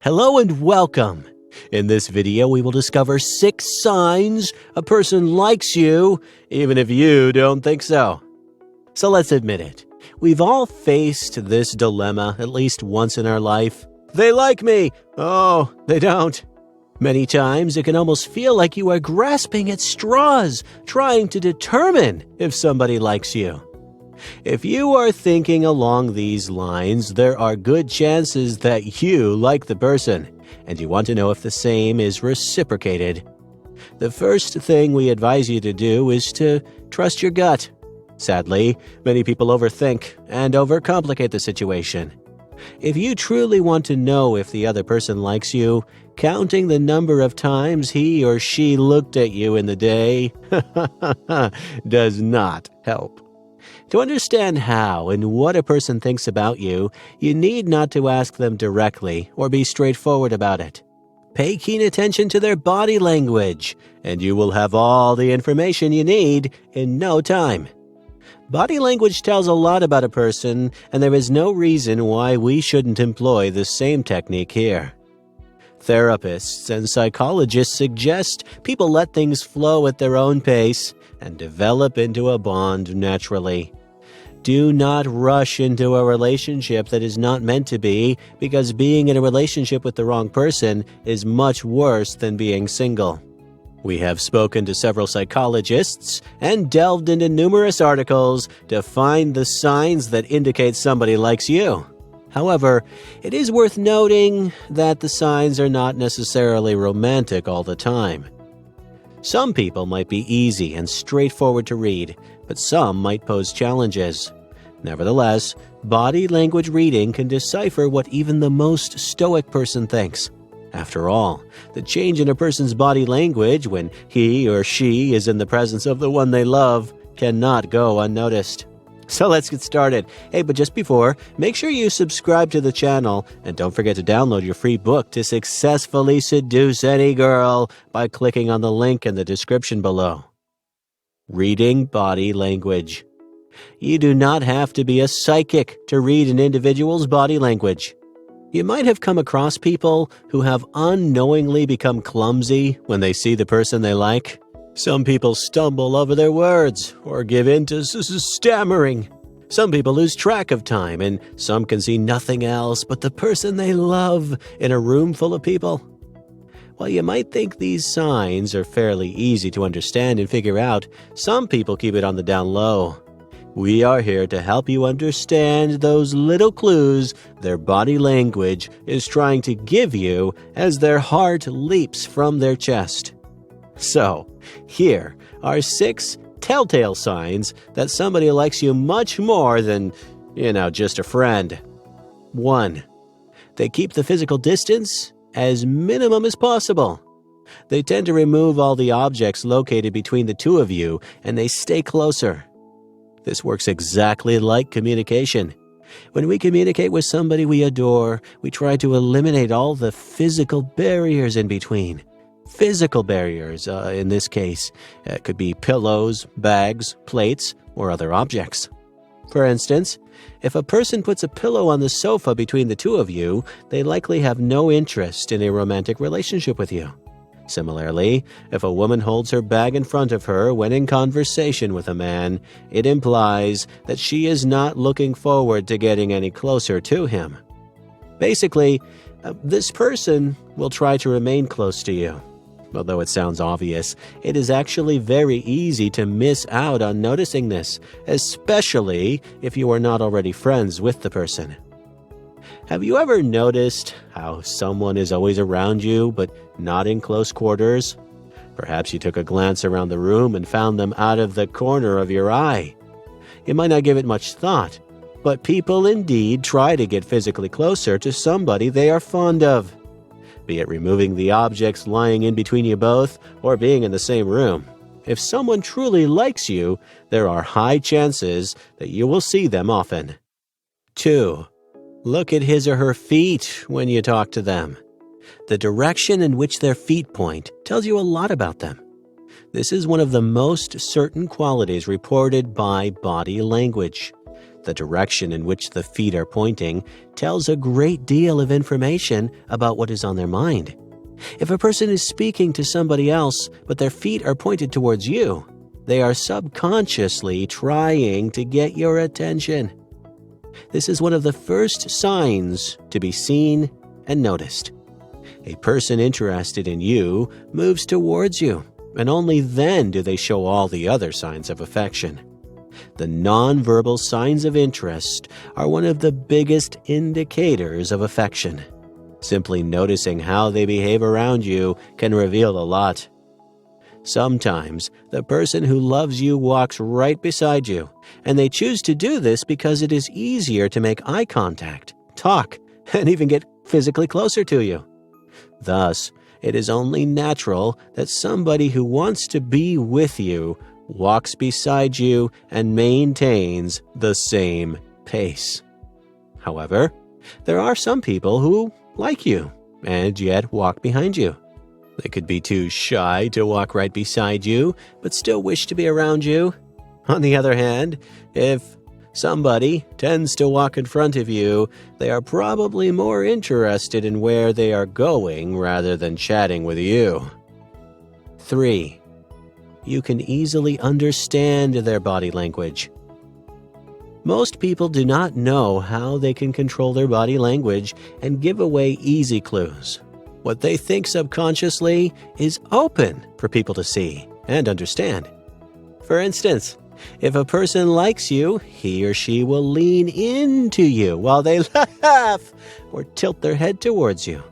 Hello and welcome. In this video, we will discover 6 signs a person likes you, even if you don't think so. So let's admit it. We've all faced this dilemma at least once in our life. They like me. Oh, they don't. Many times, it can almost feel like you are grasping at straws, trying to determine if somebody likes you. If you are thinking along these lines, there are good chances that you like the person, and you want to know if the same is reciprocated. The first thing we advise you to do is to trust your gut. Sadly, many people overthink and overcomplicate the situation. If you truly want to know if the other person likes you, counting the number of times he or she looked at you in the day does not help. To understand how and what a person thinks about you, you need not to ask them directly or be straightforward about it. Pay keen attention to their body language, and you will have all the information you need in no time. Body language tells a lot about a person, and there is no reason why we shouldn't employ the same technique here. Therapists and psychologists suggest people let things flow at their own pace and develop into a bond naturally. Do not rush into a relationship that is not meant to be, because being in a relationship with the wrong person is much worse than being single. We have spoken to several psychologists and delved into numerous articles to find the signs that indicate somebody likes you. However, it is worth noting that the signs are not necessarily romantic all the time. Some people might be easy and straightforward to read, but some might pose challenges. Nevertheless, body language reading can decipher what even the most stoic person thinks. After all, the change in a person's body language when he or she is in the presence of the one they love cannot go unnoticed. So let's get started. Hey, but just before, make sure you subscribe to the channel, and don't forget to download your free book to successfully seduce any girl by clicking on the link in the description below. Reading body language. You do not have to be a psychic to read an individual's body language. You might have come across people who have unknowingly become clumsy when they see the person they like. Some people stumble over their words or give in to stammering. Some people lose track of time, and some can see nothing else but the person they love in a room full of people. While you might think these signs are fairly easy to understand and figure out, some people keep it on the down low. We are here to help you understand those little clues their body language is trying to give you as their heart leaps from their chest. So, here are 6 telltale signs that somebody likes you much more than, just a friend. 1. They keep the physical distance as minimum as possible. They tend to remove all the objects located between the two of you, and they stay closer. This works exactly like communication. When we communicate with somebody we adore, we try to eliminate all the physical barriers in between. Physical barriers, in this case, could be pillows, bags, plates, or other objects. For instance, if a person puts a pillow on the sofa between the two of you, they likely have no interest in a romantic relationship with you. Similarly, if a woman holds her bag in front of her when in conversation with a man, it implies that she is not looking forward to getting any closer to him. Basically, this person will try to remain close to you. Although it sounds obvious, it is actually very easy to miss out on noticing this, especially if you are not already friends with the person. Have you ever noticed how someone is always around you, but not in close quarters? Perhaps you took a glance around the room and found them out of the corner of your eye. You might not give it much thought, but people indeed try to get physically closer to somebody they are fond of. Be it removing the objects lying in between you both, or being in the same room. If someone truly likes you, there are high chances that you will see them often. 2. Look at his or her feet when you talk to them. The direction in which their feet point tells you a lot about them. This is one of the most certain qualities reported by body language. The direction in which the feet are pointing tells a great deal of information about what is on their mind. If a person is speaking to somebody else, but their feet are pointed towards you, they are subconsciously trying to get your attention. This is one of the first signs to be seen and noticed. A person interested in you moves towards you, and only then do they show all the other signs of affection. The nonverbal signs of interest are one of the biggest indicators of affection. Simply noticing how they behave around you can reveal a lot. Sometimes the person who loves you walks right beside you, and they choose to do this because it is easier to make eye contact, talk, and even get physically closer to you. Thus, it is only natural that somebody who wants to be with you walks beside you and maintains the same pace. However, there are some people who like you and yet walk behind you. They could be too shy to walk right beside you, but still wish to be around you. On the other hand, if somebody tends to walk in front of you, they are probably more interested in where they are going rather than chatting with you. 3. You can easily understand their body language. Most people do not know how they can control their body language and give away easy clues. What they think subconsciously is open for people to see and understand. For instance, if a person likes you, he or she will lean into you while they laugh or tilt their head towards you.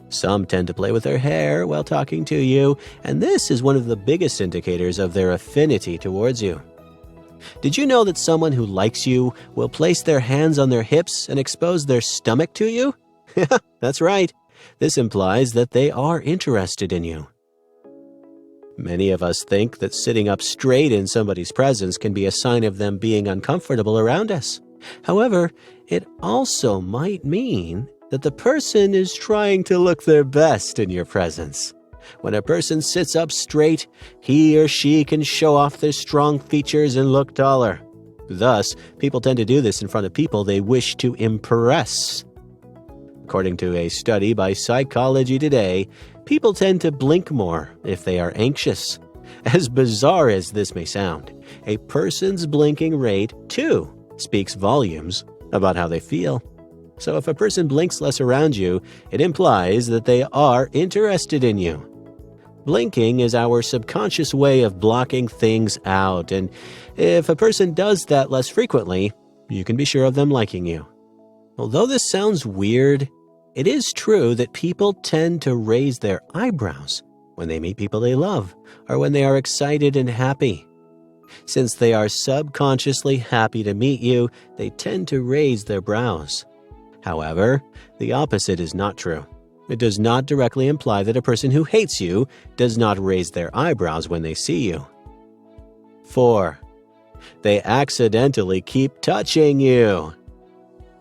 Some tend to play with their hair while talking to you, and this is one of the biggest indicators of their affinity towards you. Did you know that someone who likes you will place their hands on their hips and expose their stomach to you? That's right. This implies that they are interested in you. Many of us think that sitting up straight in somebody's presence can be a sign of them being uncomfortable around us. However, it also might mean that the person is trying to look their best in your presence. When a person sits up straight, he or she can show off their strong features and look taller. Thus, people tend to do this in front of people they wish to impress. According to a study by Psychology Today, people tend to blink more if they are anxious. As bizarre as this may sound, a person's blinking rate, too, speaks volumes about how they feel. So if a person blinks less around you, it implies that they are interested in you. Blinking is our subconscious way of blocking things out, and if a person does that less frequently, you can be sure of them liking you. Although this sounds weird, it is true that people tend to raise their eyebrows when they meet people they love or when they are excited and happy. Since they are subconsciously happy to meet you, they tend to raise their brows. However, the opposite is not true. It does not directly imply that a person who hates you does not raise their eyebrows when they see you. 4. They accidentally keep touching you.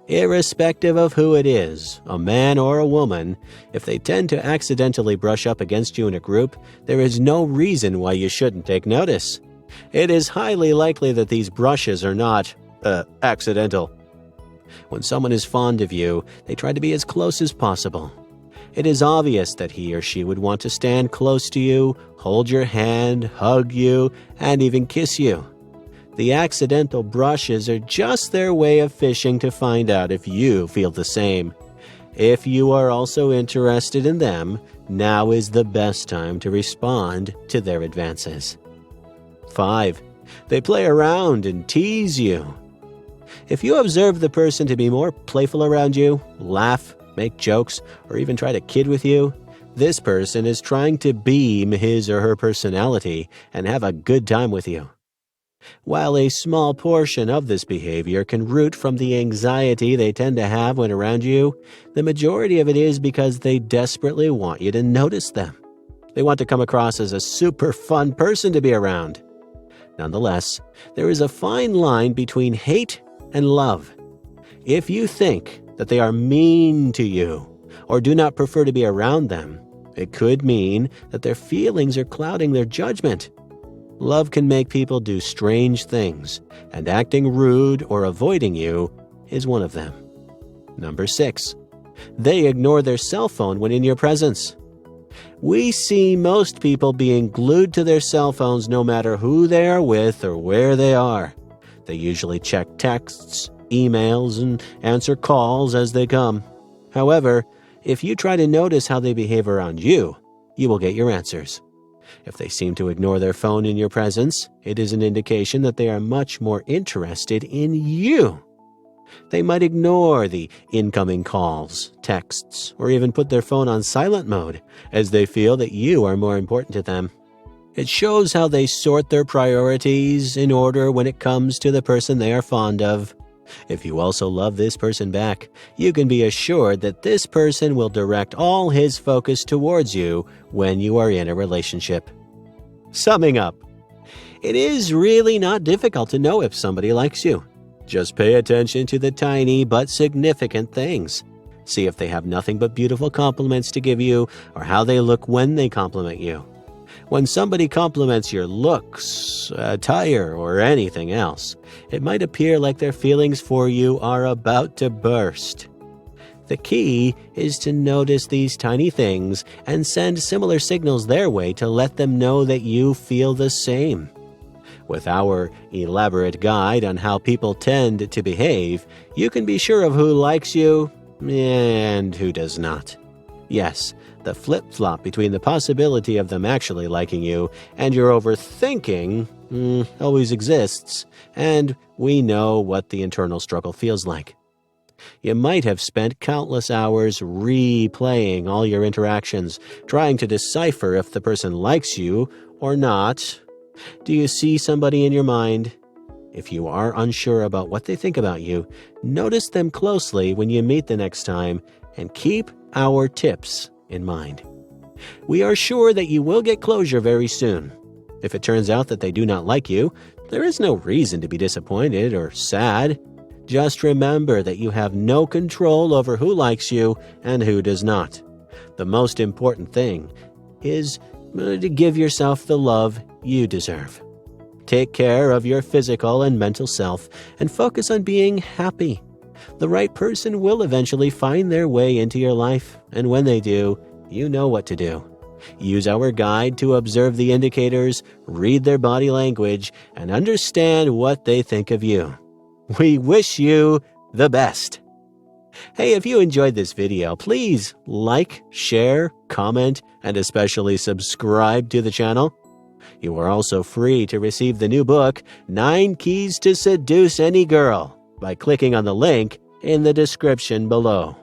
Irrespective of who it is, a man or a woman, if they tend to accidentally brush up against you in a group, there is no reason why you shouldn't take notice. It is highly likely that these brushes are not, accidental. When someone is fond of you, they try to be as close as possible. It is obvious that he or she would want to stand close to you, hold your hand, hug you, and even kiss you. The accidental brushes are just their way of fishing to find out if you feel the same. If you are also interested in them, now is the best time to respond to their advances. 5. They play around and tease you. If you observe the person to be more playful around you, laugh, make jokes, or even try to kid with you, this person is trying to beam his or her personality and have a good time with you. While a small portion of this behavior can root from the anxiety they tend to have when around you, the majority of it is because they desperately want you to notice them. They want to come across as a super fun person to be around. Nonetheless, there is a fine line between hate and love. If you think that they are mean to you or do not prefer to be around them, it could mean that their feelings are clouding their judgment. Love can make people do strange things, and acting rude or avoiding you is one of them. Number 6. They ignore their cell phone when in your presence. We see most people being glued to their cell phones no matter who they are with or where they are. They usually check texts, emails, and answer calls as they come. However, if you try to notice how they behave around you, you will get your answers. If they seem to ignore their phone in your presence, it is an indication that they are much more interested in you. They might ignore the incoming calls, texts, or even put their phone on silent mode, as they feel that you are more important to them. It shows how they sort their priorities in order when it comes to the person they are fond of. If you also love this person back, you can be assured that this person will direct all his focus towards you when you are in a relationship. Summing up, it is really not difficult to know if somebody likes you. Just pay attention to the tiny but significant things. See if they have nothing but beautiful compliments to give you or how they look when they compliment you. When somebody compliments your looks, attire, or anything else, it might appear like their feelings for you are about to burst. The key is to notice these tiny things and send similar signals their way to let them know that you feel the same. With our elaborate guide on how people tend to behave, you can be sure of who likes you and who does not. Yes, the flip-flop between the possibility of them actually liking you and your overthinking always exists, and we know what the internal struggle feels like. You might have spent countless hours replaying all your interactions, trying to decipher if the person likes you or not. Do you see somebody in your mind? If you are unsure about what they think about you, notice them closely when you meet the next time and keep our tips in mind. We are sure that you will get closure very soon. If it turns out that they do not like you, there is no reason to be disappointed or sad. Just remember that you have no control over who likes you and who does not. The most important thing is to give yourself the love you deserve. Take care of your physical and mental self and focus on being happy. The right person will eventually find their way into your life, and when they do, you know what to do. Use our guide to observe the indicators, read their body language, and understand what they think of you. We wish you the best. Hey, if you enjoyed this video, please like, share, comment, and especially subscribe to the channel. You are also free to receive the new book, 9 Keys to Seduce Any Girl, by clicking on the link in the description below.